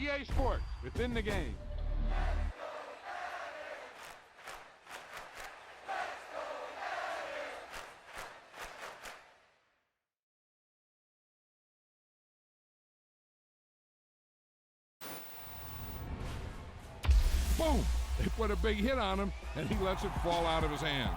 EA Sports, within the game. Boom! They put a big hit on him, and he lets it fall out of his hand.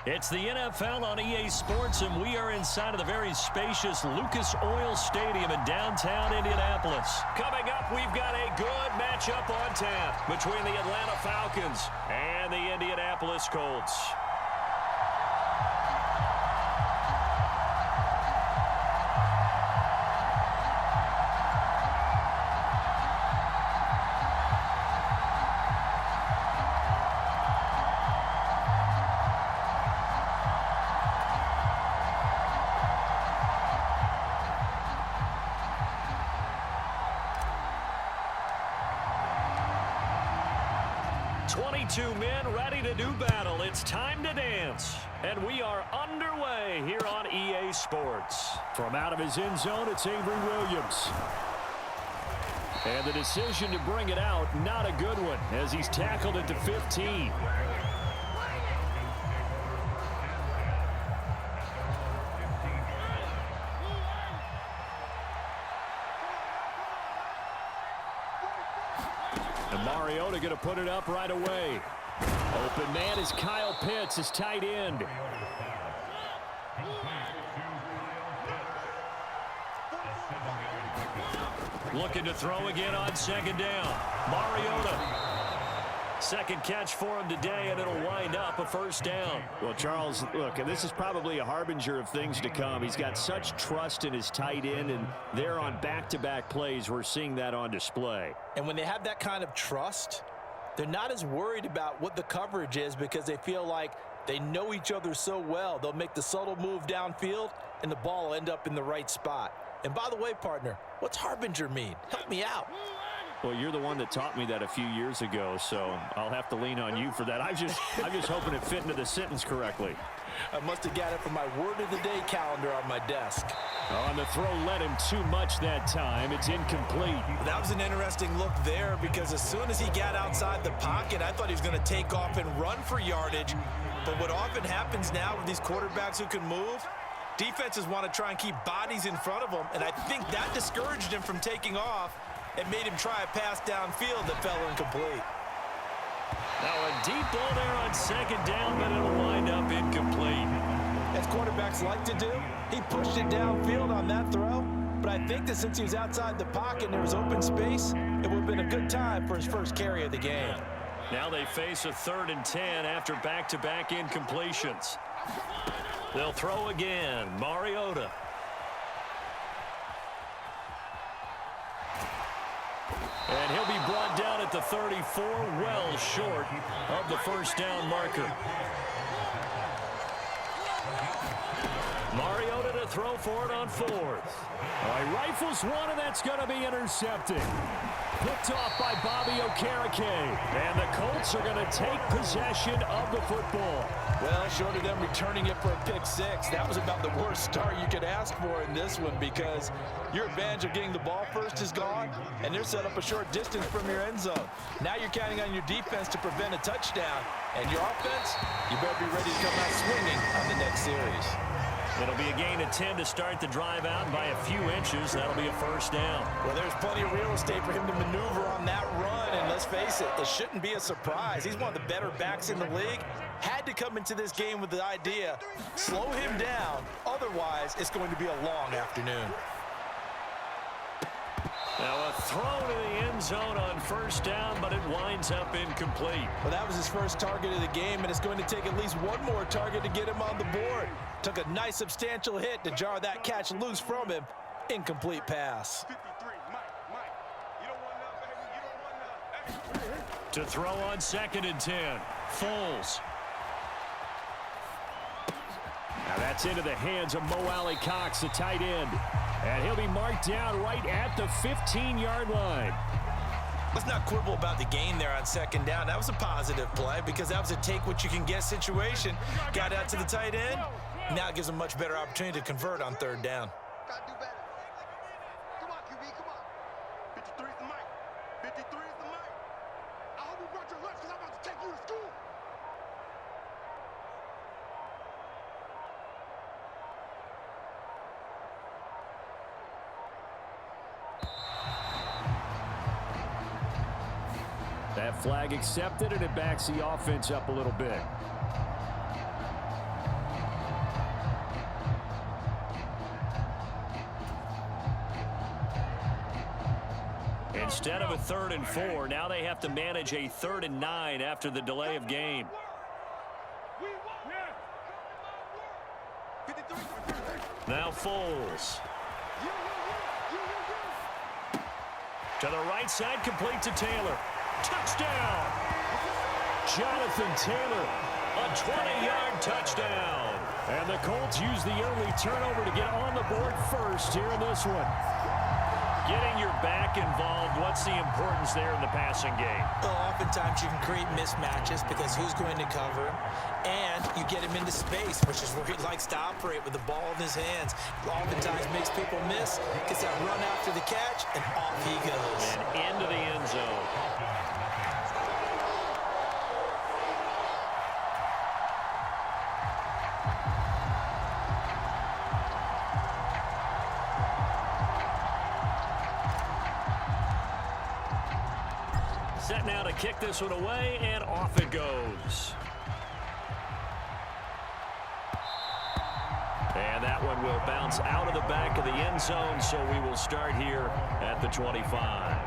It's the NFL on EA Sports, and we are inside of the very spacious Lucas Oil Stadium in downtown Indianapolis. Coming up, we've got a good matchup on tap between the Atlanta Falcons and the Indianapolis Colts. Two men ready to do battle. It's time to dance. And we are underway here on EA Sports. From out of his end zone, it's Avery Williams. And the decision to bring it out, not a good one, as he's tackled at the 15. And Mariota going to put it up right away. Open man is Kyle Pitts, his tight end. Looking to throw again on second down. Mariota. Second catch for him today, and it'll wind up a first down. Well, Charles, look, and this is probably a harbinger of things to come. He's got such trust in his tight end, and they're on back-to-back plays. We're seeing that on display. And when they have that kind of trust, they're not as worried about what the coverage is because they feel like they know each other so well. They'll make the subtle move downfield, and the ball will end up in the right spot. And by the way, partner, what's harbinger mean? Help me out. Well, you're the one that taught me that a few years ago, so I'll have to lean on you for that. I'm just hoping it fit into the sentence correctly. I must have got it from my word of the day calendar on my desk. Oh, and the throw led him too much that time. It's incomplete. That was an interesting look there because as soon as he got outside the pocket, I thought he was going to take off and run for yardage. But what often happens now with these quarterbacks who can move, defenses want to try and keep bodies in front of them, and I think that discouraged him from taking off and made him try a pass downfield that fell incomplete. Now a deep ball there on second down, but it'll wind up incomplete. As quarterbacks like to do, he pushed it downfield on that throw, but I think that since he was outside the pocket and there was open space, it would have been a good time for his first carry of the game. Now they face a 3rd and 10 after back-to-back incompletions. They'll throw again. Mariota. And he'll be brought down at the 34, well short of the first down marker. Mariota to throw for it on 4th. All right, rifles one, and that's going to be intercepted. Picked off by Bobby Okereke. And the Colts are going to take possession of the football. Well, short of them returning it for a pick 6, that was about the worst start you could ask for in this one because your advantage of getting the ball first is gone, and they're set up a short distance from your end zone. Now you're counting on your defense to prevent a touchdown, and your offense, you better be ready to come out swinging on the next series. It'll be a gain of 10 to start the drive out by a few inches. That'll be a first down. Well, there's plenty of real estate for him to maneuver on that run, and let's face it, it shouldn't be a surprise. He's one of the better backs in the league. Had to come into this game with the idea, slow him down, otherwise it's going to be a long afternoon. Now a throw to the end zone on first down, but it winds up incomplete. Well, that was his first target of the game, and it's going to take at least one more target to get him on the board. Took a nice substantial hit to jar that catch loose from him. Incomplete pass. To throw on 2nd and 10. Foles. Now that's into the hands of Mo Alley-Cox, the tight end. And he'll be marked down right at the 15-yard line. Let's not quibble about the gain there on 2nd down. That was a positive play because that was a take-what-you-can-get situation. Got out to the tight end. Now it gives him a much better opportunity to convert on 3rd down. Come on, QB, come on. 53 is the mic. 53 is the mic. I hope you brought your lunch because I'm about to take you to school. That flag accepted, and it backs the offense up a little bit. Instead of a 3rd and 4, now they have to manage a 3rd and 9 after the delay of game. Now Foles. To the right side, complete to Taylor. Touchdown! Jonathan Taylor, a 20-yard touchdown. And the Colts use the early turnover to get on the board first here in this one. Getting your back involved, what's the importance there in the passing game? Well, oftentimes you can create mismatches because who's going to cover him, and you get him into space, which is where he likes to operate with the ball in his hands. Oftentimes makes people miss, gets that run after the catch, and off he goes. And into the end zone. Set now to kick this one away, and off it goes. And that one will bounce out of the back of the end zone, so we will start here at the 25.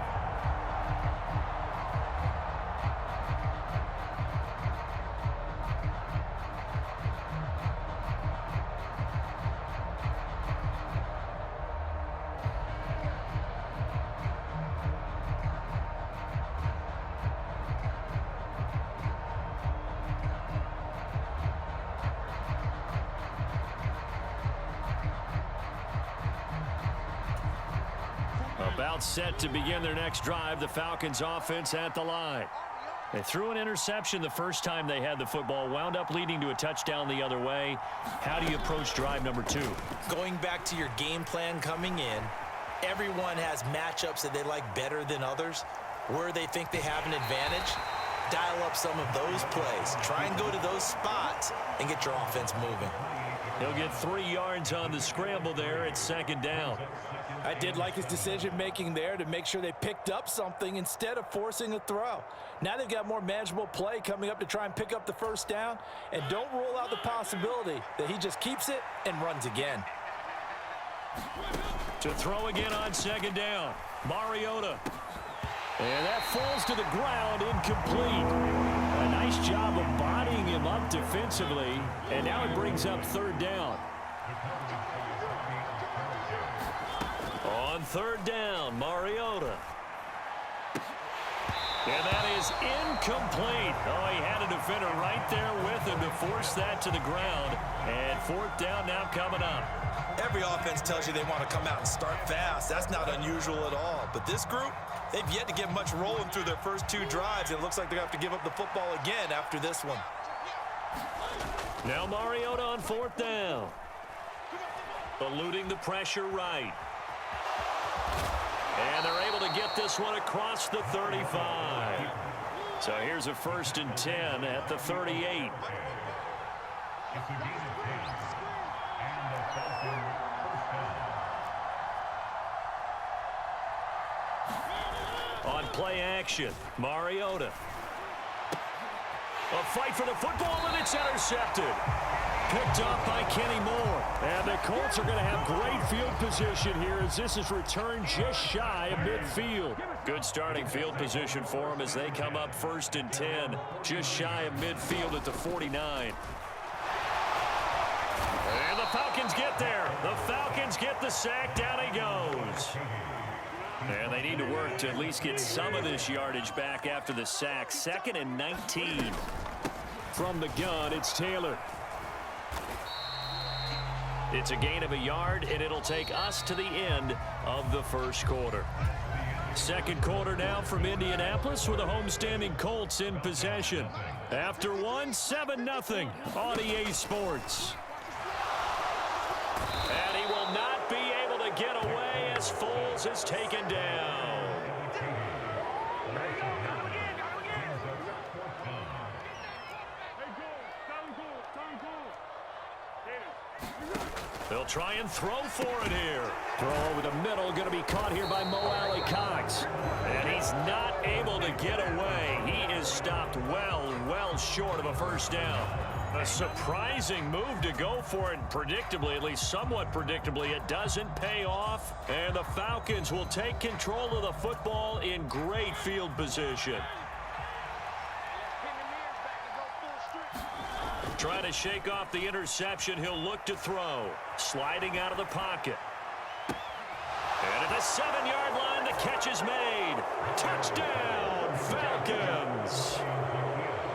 About set to begin their next drive, the Falcons offense at the line. They threw an interception the first time they had the football, wound up leading to a touchdown the other way. How do you approach drive number 2? Going back to your game plan coming in, everyone has matchups that they like better than others. Where they think they have an advantage, dial up some of those plays. Try and go to those spots and get your offense moving. He'll get 3 yards on the scramble there at 2nd down. I did like his decision-making there to make sure they picked up something instead of forcing a throw. Now they've got more manageable play coming up to try and pick up the 1st down, and don't rule out the possibility that he just keeps it and runs again. To throw again on 2nd down, Mariota. And that falls to the ground, incomplete. A nice job of bodying him up defensively, and now it brings up 3rd down. On 3rd down, Mariota. And that is incomplete. Oh, he had a defender right there with him to force that to the ground. And 4th down now coming up. Every offense tells you they want to come out and start fast. That's not unusual at all. But this group, they've yet to get much rolling through their first 2 drives. It looks like they're going to have to give up the football again after this one. Now Mariota on 4th down. Eluding the pressure right. And they're able to get this one across the 35. So here's a 1st and 10 at the 38. On play action, Mariota. A fight for the football, and it's intercepted. Picked off by Kenny Moore. And the Colts are going to have great field position here as this is returned just shy of midfield. Good starting field position for them as they come up 1st and 10, just shy of midfield at the 49. And the Falcons get there. The Falcons get the sack. Down he goes. And they need to work to at least get some of this yardage back after the sack. 2nd and 19. From the gun, it's Taylor. It's a gain of a yard, and it'll take us to the end of the 1st quarter. 2nd quarter now from Indianapolis with the homestanding Colts in possession. After 1, 7-0 on EA Sports. And he will not be able to get away as Foles is taken down. They'll try and throw for it here. Throw over the middle, going to be caught here by Mo Alley Cox. And he's not able to get away. He is stopped well short of a 1st down. A surprising move to go for it predictably, at least somewhat predictably. It doesn't pay off, and the Falcons will take control of the football in great field position. Trying to shake off the interception. He'll look to throw. Sliding out of the pocket. And at the 7-yard line, the catch is made. Touchdown, Falcons.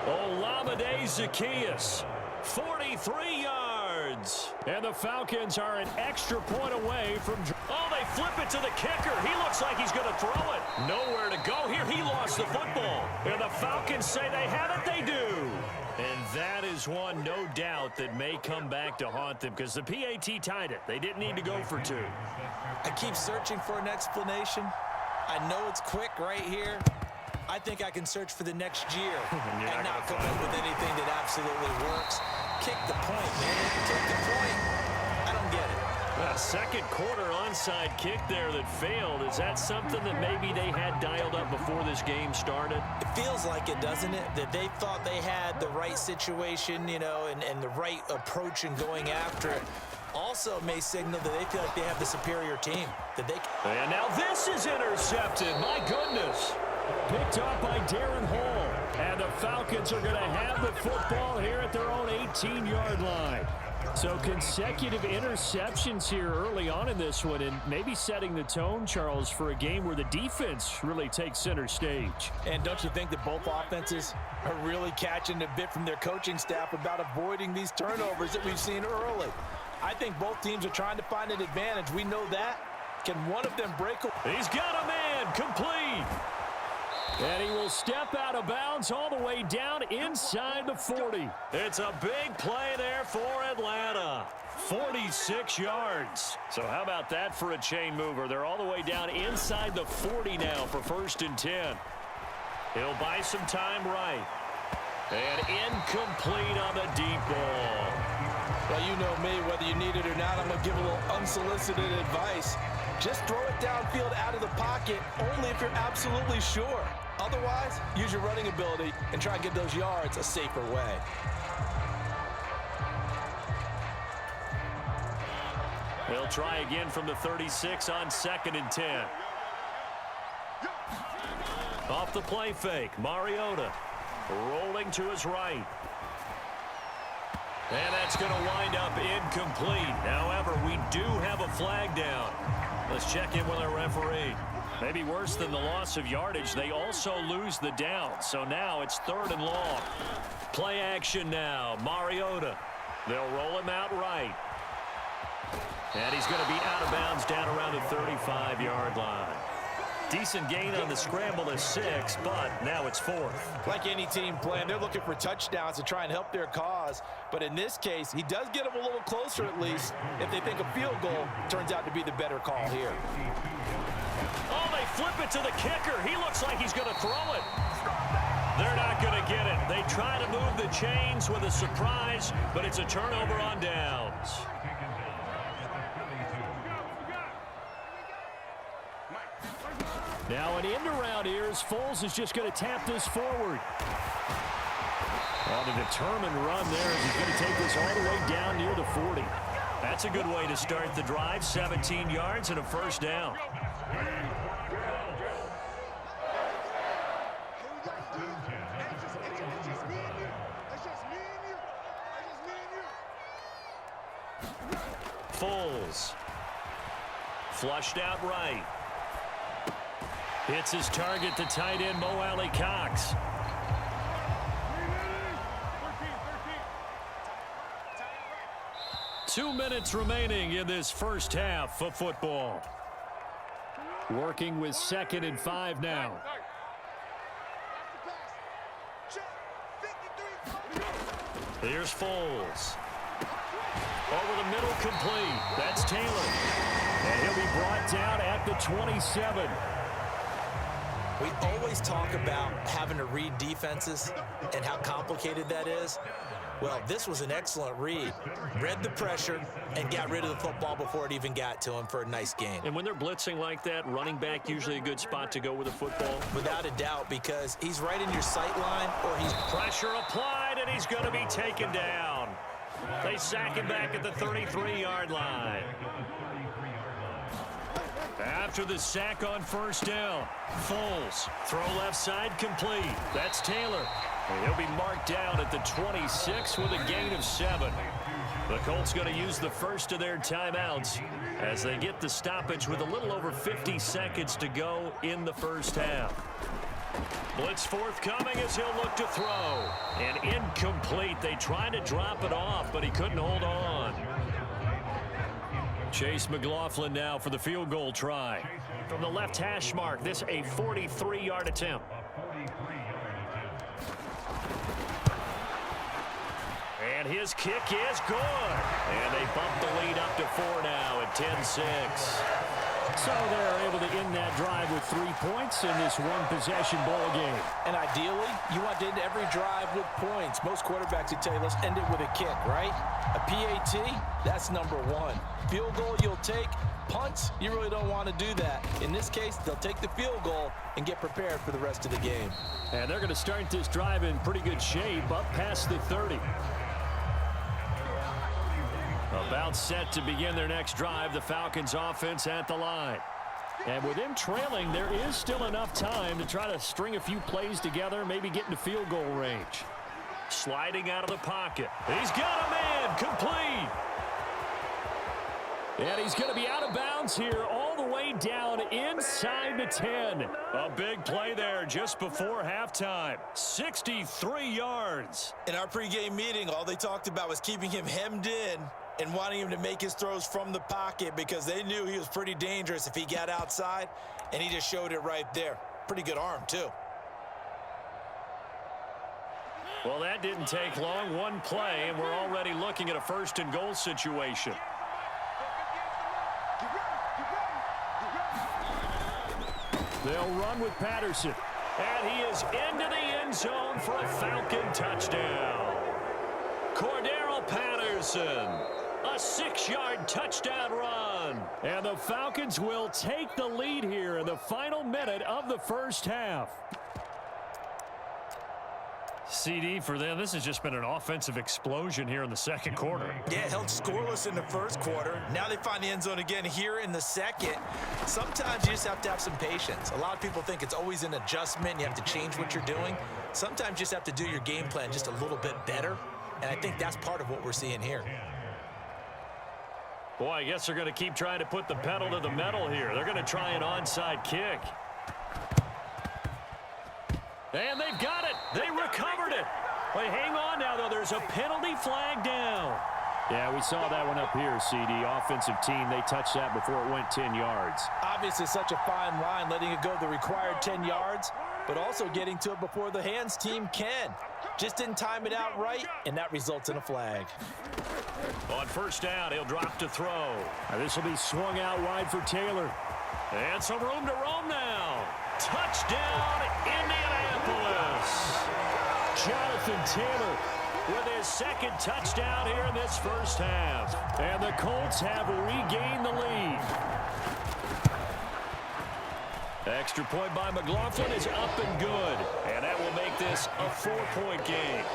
Olamide Zaccheaus, 43 yards. And the Falcons are an extra point away from... Oh, they flip it to the kicker. He looks like he's going to throw it. Nowhere to go here. He lost the football. And the Falcons say they have it. They do. And that is one, no doubt, that may come back to haunt them because the PAT tied it. They didn't need to go for 2. I keep searching for an explanation. I know it's quick right here. I think I can search for the next year and not come up with anything that absolutely works. Kick the point, man. Kick the point. I don't get it. A second quarter onside kick there that failed. Is that something that maybe they had dialed up before this game started? It feels like it, doesn't it? That they thought they had the right situation, you know, and the right approach in going after it. Also may signal that they feel like they have the superior team. That they. And now this is intercepted. My goodness. Picked up by Darren Hall. And the Falcons are going to have the football here at their own 18-yard line. So consecutive interceptions here early on in this one, and maybe setting the tone, Charles, for a game where the defense really takes center stage. And don't you think that both offenses are really catching a bit from their coaching staff about avoiding these turnovers that we've seen early? I think both teams are trying to find an advantage. We know that. Can one of them break a... He's got a man complete. And he will step out of bounds all the way down inside the 40. It's a big play there for Atlanta. 46 yards. So how about that for a chain mover? They're all the way down inside the 40 now for 1st and 10. He'll buy some time right. And incomplete on the deep ball. Well, you know me, whether you need it or not, I'm going to give a little unsolicited advice. Just throw it downfield out of the pocket only if you're absolutely sure. Otherwise, use your running ability and try and get those yards a safer way. They'll try again from the 36 on 2nd and 10. Off the play fake, Mariota rolling to his right. And that's going to wind up incomplete. However, we do have a flag down. Let's check in with our referee. Maybe worse than the loss of yardage, they also lose the down. So now it's 3rd and long. Play action now. Mariota. They'll roll him out right. And he's going to be out of bounds down around the 35-yard line. Decent gain on the scramble is 6, but now it's 4th. Like any team playing, they're looking for touchdowns to try and help their cause. But in this case, he does get them a little closer at least if they think a field goal turns out to be the better call here. Oh, they flip it to the kicker. He looks like he's going to throw it. They're not going to get it. They try to move the chains with a surprise, but it's a turnover on downs. Now an end around here as Foles is just going to tap this forward. On a determined run there as he's going to take this all the way down near the 40. That's a good way to start the drive. 17 yards and a 1st down. Foles. Flushed out right. Hits his target, the tight end, Mo Alley Cox. Two minutes remaining in this first half of football. Working with 2nd and 5 now. Here's Foles. Over the middle, complete. That's Taylor. And he'll be brought down at the 27. We always talk about having to read defenses and how complicated that is. Well, this was an excellent read. Read the pressure and got rid of the football before it even got to him for a nice gain. And when they're blitzing like that, running back usually a good spot to go with the football? Without a doubt, because he's right in your sight line or he's... Pressure applied, and he's going to be taken down. They sack him back at the 33-yard line. After the sack on first down, Foles, throw left side complete. That's Taylor. And he'll be marked down at the 26 with a gain of 7. The Colts going to use the first of their timeouts as they get the stoppage with a little over 50 seconds to go in the first half. Blitz forthcoming as he'll look to throw. And incomplete. They tried to drop it off, but he couldn't hold on. Chase McLaughlin now for the field goal try. From the left hash mark, this a 43-yard attempt. And his kick is good. And they bump the lead up to 4 now at 10-6. So they're able to end that drive with 3 points in this one-possession ball game. And ideally, you want to end every drive with points. Most quarterbacks would tell you, let's end it with a kick, right? A PAT, that's number 1. Field goal you'll take. Punts, you really don't want to do that. In this case, they'll take the field goal and get prepared for the rest of the game. And they're going to start this drive in pretty good shape up past the 30. About set to begin their next drive, the Falcons offense at the line. And with them trailing, there is still enough time to try to string a few plays together, maybe get into field goal range. Sliding out of the pocket. He's got a man, complete. And he's going to be out of bounds here all the way down inside the 10. A big play there just before halftime. 63 yards. In our pregame meeting, all they talked about was keeping him hemmed in and wanting him to make his throws from the pocket because they knew he was pretty dangerous if he got outside, and he just showed it right there. Pretty good arm, too. Well, that didn't take long. One play, and we're already looking at a first-and-goal situation. They'll run with Patterson. And he is into the end zone for a Falcon touchdown. Cordero Patterson, a 6-yard touchdown run. And the Falcons will take the lead here in the final minute of the first half. CD for them, this has just been an offensive explosion here in the second quarter. Yeah, held scoreless in the first quarter. Now they find the end zone again here in the second. Sometimes you just have to have some patience. A lot of people think it's always an adjustment. You have to change what you're doing. Sometimes you just have to do your game plan just a little bit better. And I think that's part of what we're seeing here. Boy, I guess they're going to keep trying to put the pedal to the metal here. They're going to try an onside kick. And they've got it. They recovered it. Wait, hang on now, though. There's a penalty flag down. Yeah, we saw that one up here, CD. Offensive team, they touched that before it went 10 yards. Obviously, such a fine line, letting it go the required 10 yards, but also getting to it before the hands team can. Just didn't time it out right, and that results in a flag. On first down, he'll drop to throw. Now, this will be swung out wide for Taylor. And some room to roam now. Touchdown, Indianapolis. Jonathan Taylor with his second touchdown here in this first half. And the Colts have regained the lead. Extra point by McLaughlin is up and good. And that will make this a 4-point game.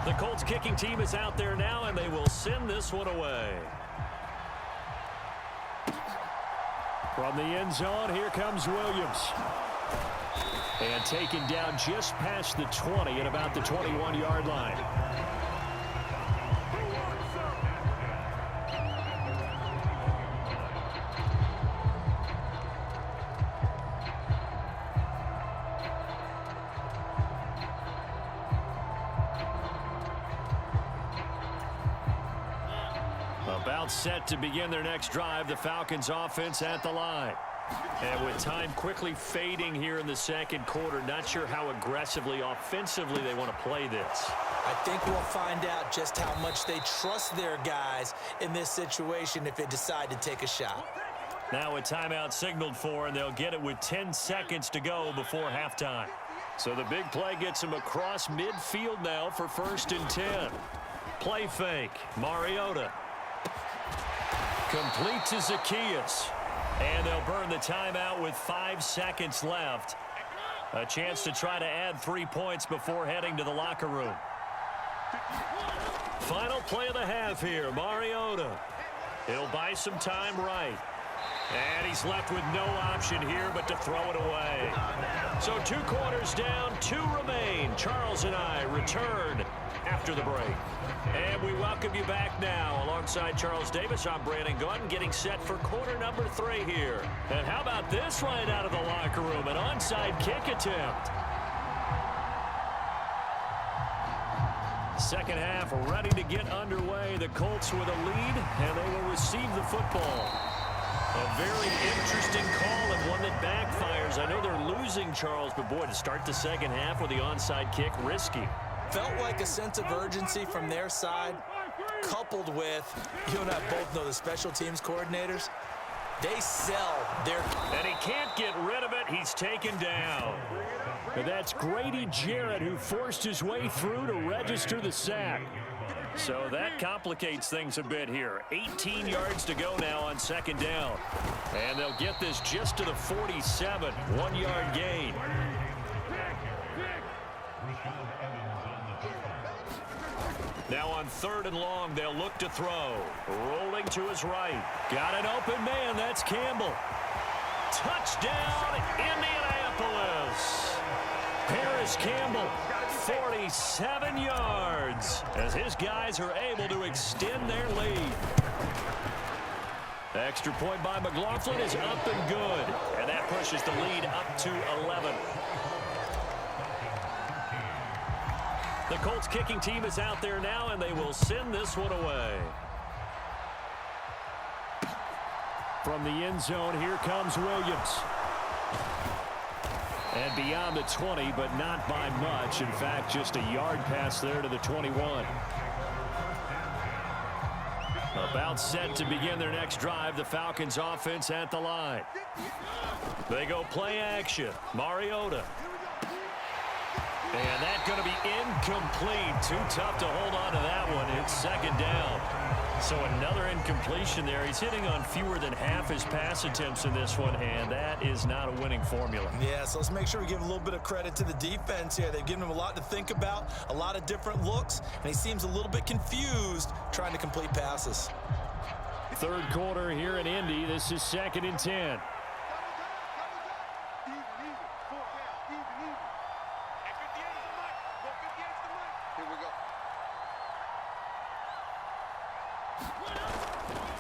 The Colts kicking team is out there now, and they will send this one away. From the end zone, here comes Williams. And taken down just past the 20 at about the 21-yard line. About set to begin their next drive, the Falcons offense at the line. And with time quickly fading here in the second quarter, not sure how aggressively, offensively they want to play this. I think we'll find out just how much they trust their guys in this situation if they decide to take a shot. Now a timeout signaled for, and they'll get it with 10 seconds to go before halftime. So the big play gets them across midfield now for 1st and 10. Play fake. Mariota Complete to Zacchaeus. And they'll burn the timeout with 5 seconds left. A chance to try to add 3 points before heading to the locker room. Final play of the half here, Mariota. He'll buy some time right. And he's left with no option here but to throw it away. So 2 quarters down, 2 remain. Charles and I return after the break. And we welcome you back now. Alongside Charles Davis, I'm Brandon Gordon, getting set for quarter number 3 here. And how about this right out of the locker room? An onside kick attempt. Second half ready to get underway. The Colts with a lead, and they will receive the football. A very interesting call and one that backfires. I know they're losing, Charles, but boy, to start the second half with the onside kick, risky. Felt like a sense of urgency from their side, coupled with, you and I both know the special teams coordinators, they sell their... And he can't get rid of it. He's taken down. And that's Grady Jarrett who forced his way through to register the sack. So that complicates things a bit here. 18 yards to go now on second down. And they'll get this just to the 47. 1-yard gain. Now on third and long, they'll look to throw. Rolling to his right. Got an open man. That's Campbell. Touchdown, Indianapolis. Paris Campbell, 47 yards, as his guys are able to extend their lead. The extra point by McLaughlin is up and good, and that pushes the lead up to 11. The Colts kicking team is out there now, and they will send this one away. From the end zone, here comes Williams. And beyond the 20, but not by much. In fact, just a yard pass there to the 21. About set to begin their next drive. The Falcons offense at the line. They go play action. Mariota. And that's going to be incomplete. Too tough to hold on to that one. It's second down. So another incompletion there. He's hitting on fewer than half his pass attempts in this one, and that is not a winning formula. Yeah, so let's make sure we give a little bit of credit to the defense here. They've given him a lot to think about, a lot of different looks, and he seems a little bit confused trying to complete passes. Third quarter here in Indy. This is 2nd and 10.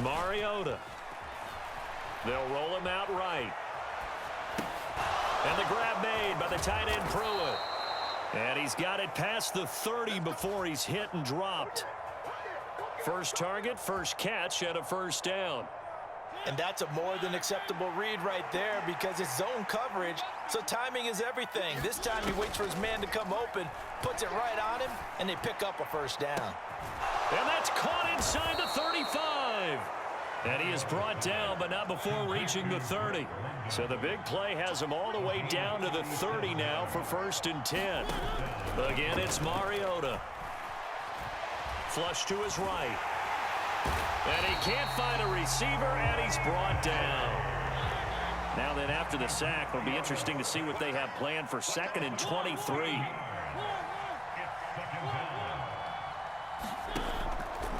Mariota. They'll roll him out right. And the grab made by the tight end Pruitt. And he's got it past the 30 before he's hit and dropped. First target, first catch, and a first down. And that's a more than acceptable read right there because it's zone coverage, so timing is everything. This time he waits for his man to come open, puts it right on him, and they pick up a first down. And that's caught inside the 35. And he is brought down, but not before reaching the 30. So the big play has him all the way down to the 30 now for 1st and 10. Again, it's Mariota. Flush to his right. And he can't find a receiver, and he's brought down. Now then, after the sack, it'll be interesting to see what they have planned for 2nd and 23.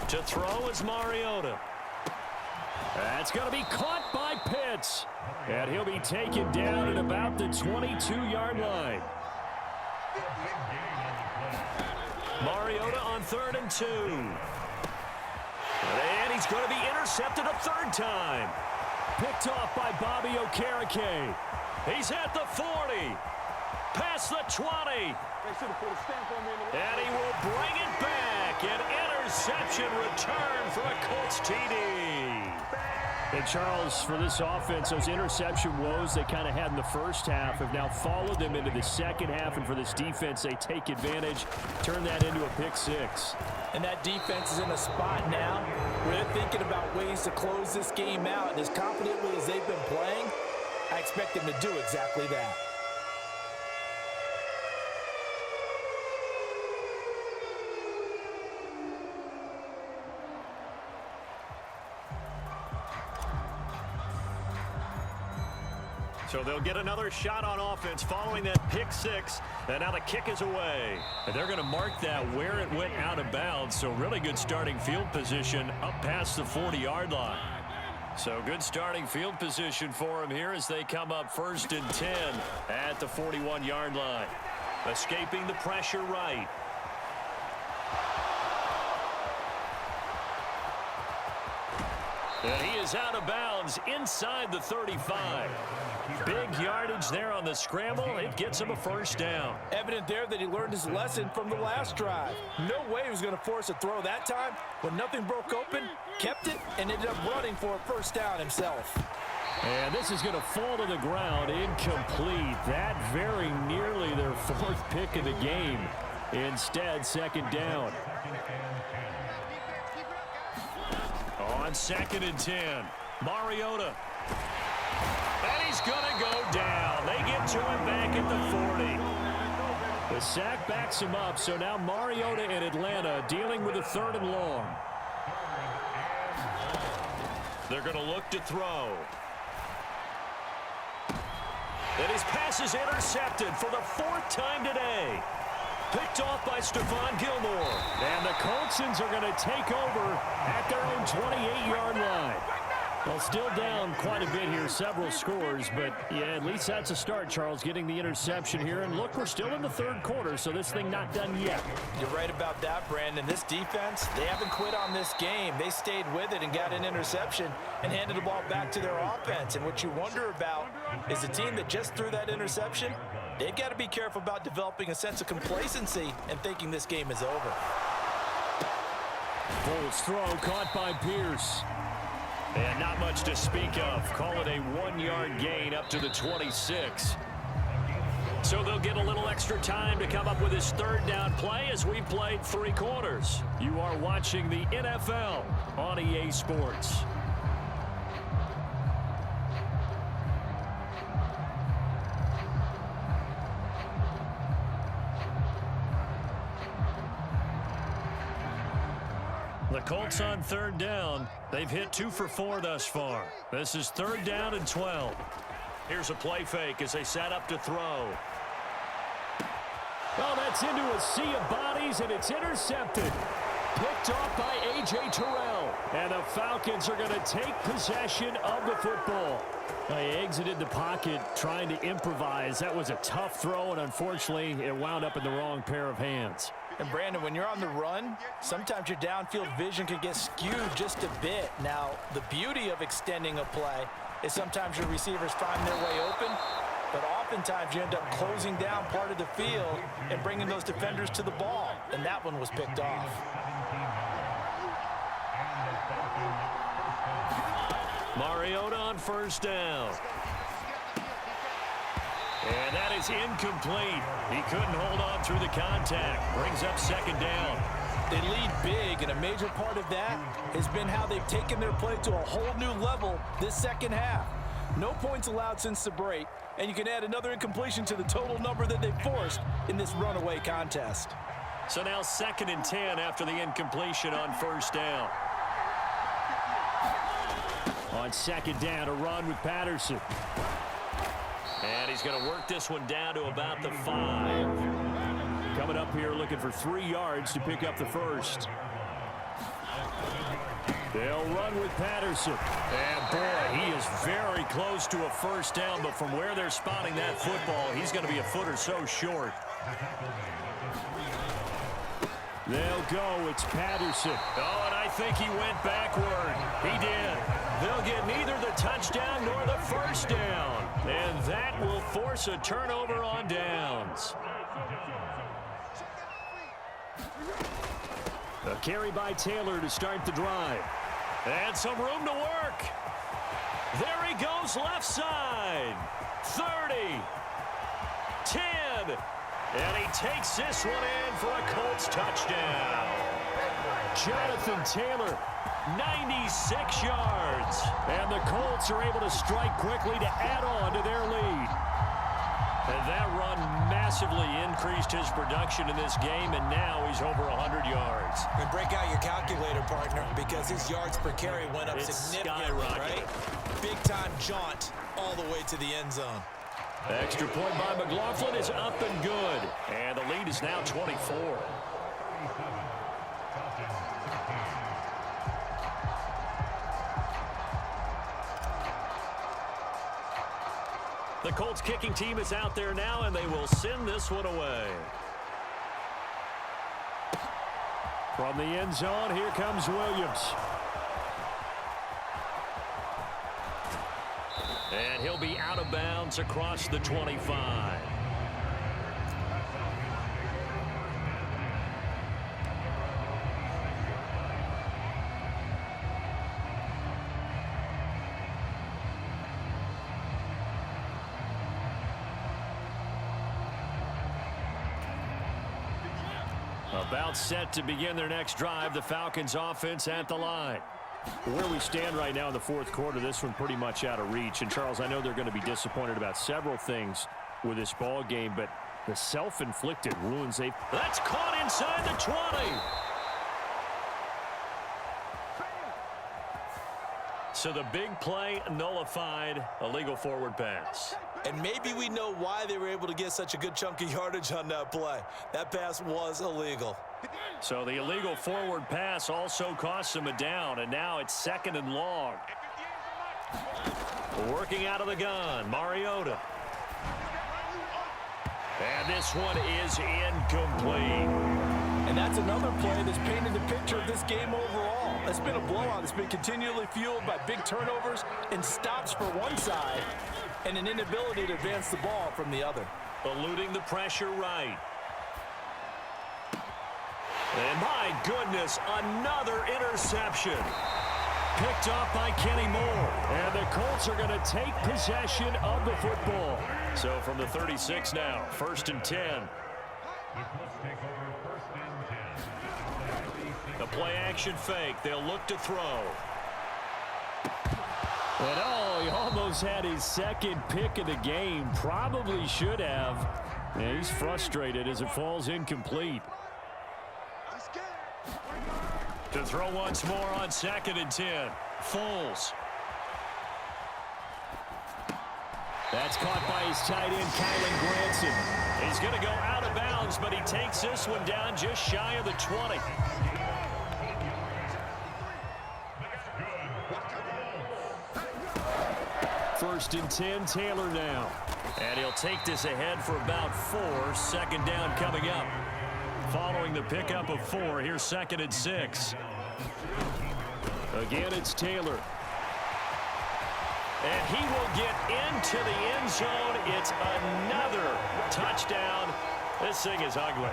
To throw is Mariota. That's going to be caught by Pitts. And he'll be taken down at about the 22-yard line. Mariota on 3rd and 2. And he's going to be intercepted a 3rd time. Picked off by Bobby Okereke. He's at the 40. Past the 20. And he will bring it back. An interception return for a Colts TD. And Charles, for this offense, those interception woes they kind of had in the first half have now followed them into the second half. And for this defense, they take advantage, turn that into a pick 6. And that defense is in a spot now where they're thinking about ways to close this game out. And as confidently as they've been playing, I expect them to do exactly that. So they'll get another shot on offense following that pick six. And now the kick is away. And they're going to mark that where it went out of bounds. So really good starting field position up past the 40-yard line. So good starting field position for them here as they come up 1st and 10 at the 41-yard line. Escaping the pressure right. And he is out of bounds inside the 35. Big yardage there on the scramble. It gets him a first down. Evident there that he learned his lesson from the last drive. No way he was going to force a throw that time. When nothing broke open, kept it, and ended up running for a first down himself. And this is going to fall to the ground, incomplete. That very nearly their 4th pick of the game. Instead, 2nd down. On 2nd and 10, Mariota. And he's going to go down. They get to him back at the 40. The sack backs him up, so now Mariota in Atlanta dealing with a 3rd and long. They're going to look to throw. And his pass is intercepted for the 4th time today. Picked off by Stephon Gilmore. And the Coltsons are going to take over at their own 28-yard line. Well, still down quite a bit here, several scores, but yeah, at least that's a start, Charles, getting the interception here. And look, we're still in the 3rd quarter, so this thing not done yet. You're right about that, Brandon. This defense, they haven't quit on this game. They stayed with it and got an interception and handed the ball back to their offense. And what you wonder about is the team that just threw that interception, they've got to be careful about developing a sense of complacency and thinking this game is over. Bolt's throw caught by Pierce. And not much to speak of. Call it a 1-yard gain up to the 26. So they'll get a little extra time to come up with his 3rd down play as we played 3 quarters. You are watching the NFL on EA Sports. The Colts on 3rd down. They've hit 2 for 4 thus far. This is 3rd down and 12. Here's a play fake as they set up to throw. Oh, that's into a sea of bodies, and it's intercepted. Picked off by A.J. Terrell. And the Falcons are going to take possession of the football. They exited the pocket trying to improvise. That was a tough throw, and unfortunately, it wound up in the wrong pair of hands. And Brandon, when you're on the run, sometimes your downfield vision can get skewed just a bit. Now, the beauty of extending a play is sometimes your receivers find their way open, but oftentimes you end up closing down part of the field and bringing those defenders to the ball. And that one was picked off. Mariota on 1st down. And that is incomplete. He couldn't hold on through the contact. Brings up 2nd down. They lead big, and a major part of that has been how they've taken their play to a whole new level this 2nd half. No points allowed since the break, and you can add another incompletion to the total number that they've forced in this runaway contest. So now 2nd and 10 after the incompletion on 1st down. On 2nd down, a run with Patterson. And he's going to work this one down to about the 5. Coming up here looking for 3 yards to pick up the 1st. They'll run with Patterson. And boy, he is very close to a 1st down, but from where they're spotting that football, he's going to be a foot or so short. They'll go. It's Patterson. Oh, and I think he went backward. He did. They'll get neither the touchdown nor the 1st down. And that will force a turnover on downs. A carry by Taylor to start the drive. And some room to work. There he goes left side. 30. 10. And he takes this one in for a Colts touchdown. Jonathan Taylor, 96 yards. And the Colts are able to strike quickly to add on to their lead. And that run massively increased his production in this game, and now he's over 100 yards. And break out your calculator, partner, because his yards per carry went up significantly, right? Big-time jaunt all the way to the end zone. Extra point by McLaughlin is up and good. And the lead is now 24. The Colts kicking team is out there now, and they will send this one away. From the end zone, here comes Williams. And he'll be out of bounds across the 25. About set to begin their next drive. The Falcons offense at the line. Where we stand right now in the fourth quarter, this one pretty much out of reach. And, Charles, I know they're going to be disappointed about several things with this ball game, but the self-inflicted wounds they've... That's caught inside the 20. So the big play nullified, a legal forward pass. And maybe we know why they were able to get such a good chunk of yardage on that play. That pass was illegal. So the illegal forward pass also cost him a down, and now it's 2nd and long. Working out of the gun, Mariota. And this one is incomplete. And that's another play that's painted the picture of this game overall. It's been a blowout. It's been continually fueled by big turnovers and stops for one side and an inability to advance the ball from the other. Eluding the pressure right. And my goodness, another interception. Picked off by Kenny Moore. And the Colts are going to take possession of the football. So from the 36 now, 1st and 10. The play action fake. They'll look to throw. And oh, he almost had his second pick of the game. Probably should have. And he's frustrated as it falls incomplete. To throw once more on 2nd and 10. Foles. That's caught by his tight end, Kylan Granson. He's going to go out of bounds, but he takes this one down just shy of the 20. First and 10, Taylor now. And he'll take this ahead for about 4. 2nd down coming up. Following the pickup of 4, here's 2nd and 6. Again, it's Taylor. And he will get into the end zone. It's another touchdown. This thing is ugly.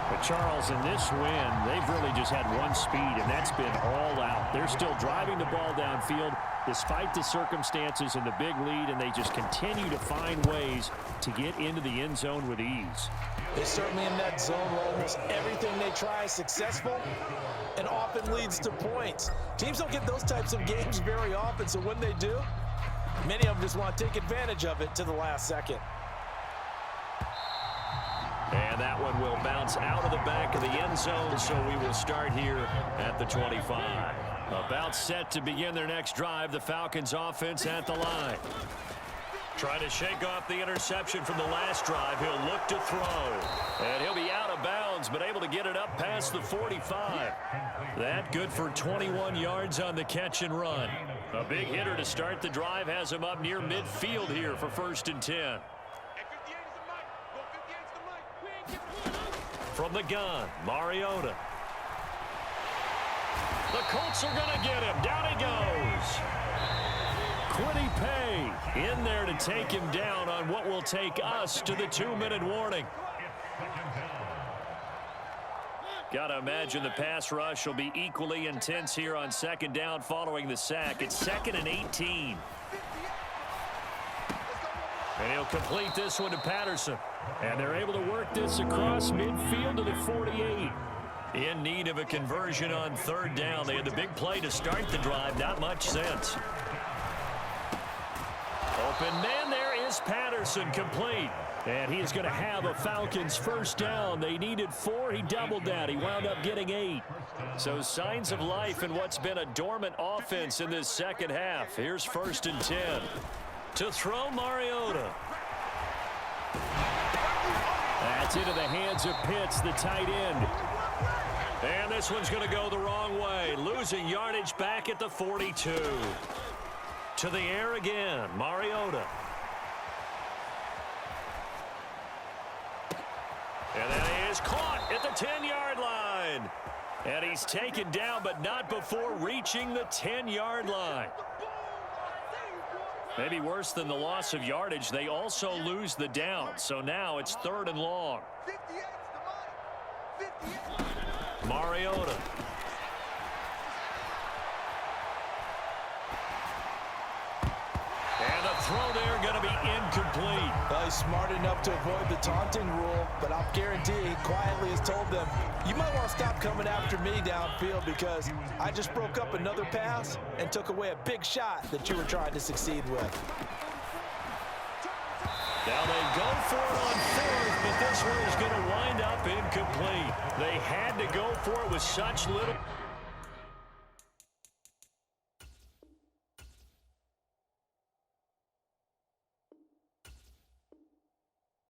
But, Charles, in this win, they've really just had one speed, and that's been all out. They're still driving the ball downfield despite the circumstances and the big lead, and they just continue to find ways to get into the end zone with ease. They're certainly in that zone where almost everything they try is successful and often leads to points. Teams don't get those types of games very often, so when they do, many of them just want to take advantage of it to the last second. And that one will bounce out of the back of the end zone, so we will start here at the 25. About set to begin their next drive, the Falcons offense at the line. Trying to shake off the interception from the last drive. He'll look to throw. And he'll be out of bounds, but able to get it up past the 45. That good for 21 yards on the catch and run. A big hitter to start the drive has him up near midfield here for 1st and 10. From the gun, Mariota. The Colts are going to get him. Down he goes. Quiddy Pay in there to take him down on what will take us to the 2-minute warning. Got to imagine the pass rush will be equally intense here on 2nd down following the sack. It's 2nd and 18. And he'll complete this one to Patterson. And they're able to work this across midfield to the 48. In need of a conversion on 3rd down. They had the big play to start the drive. Not much sense. Open man, there is Patterson, complete. And he is going to have a Falcons 1st down. They needed 4. He doubled that. He wound up getting 8. So signs of life in what's been a dormant offense in this second half. Here's 1st and 10. To throw, Mariota. That's into the hands of Pitts, the tight end. And this one's going to go the wrong way. Losing yardage back at the 42. To the air again, Mariota. And that is caught at the 10-yard line. And he's taken down, but not before reaching the 10-yard line. Maybe worse than the loss of yardage, they also lose the down. So now it's 3rd and long. Mariota. And the throw there going to be incomplete. Well, he's smart enough to avoid the taunting rule, but I'll guarantee he quietly has told them, you might want to stop coming after me downfield because I just broke up another pass and took away a big shot that you were trying to succeed with. Now they go for it on 4th, but this one is going to wind up incomplete. They had to go for it with such little...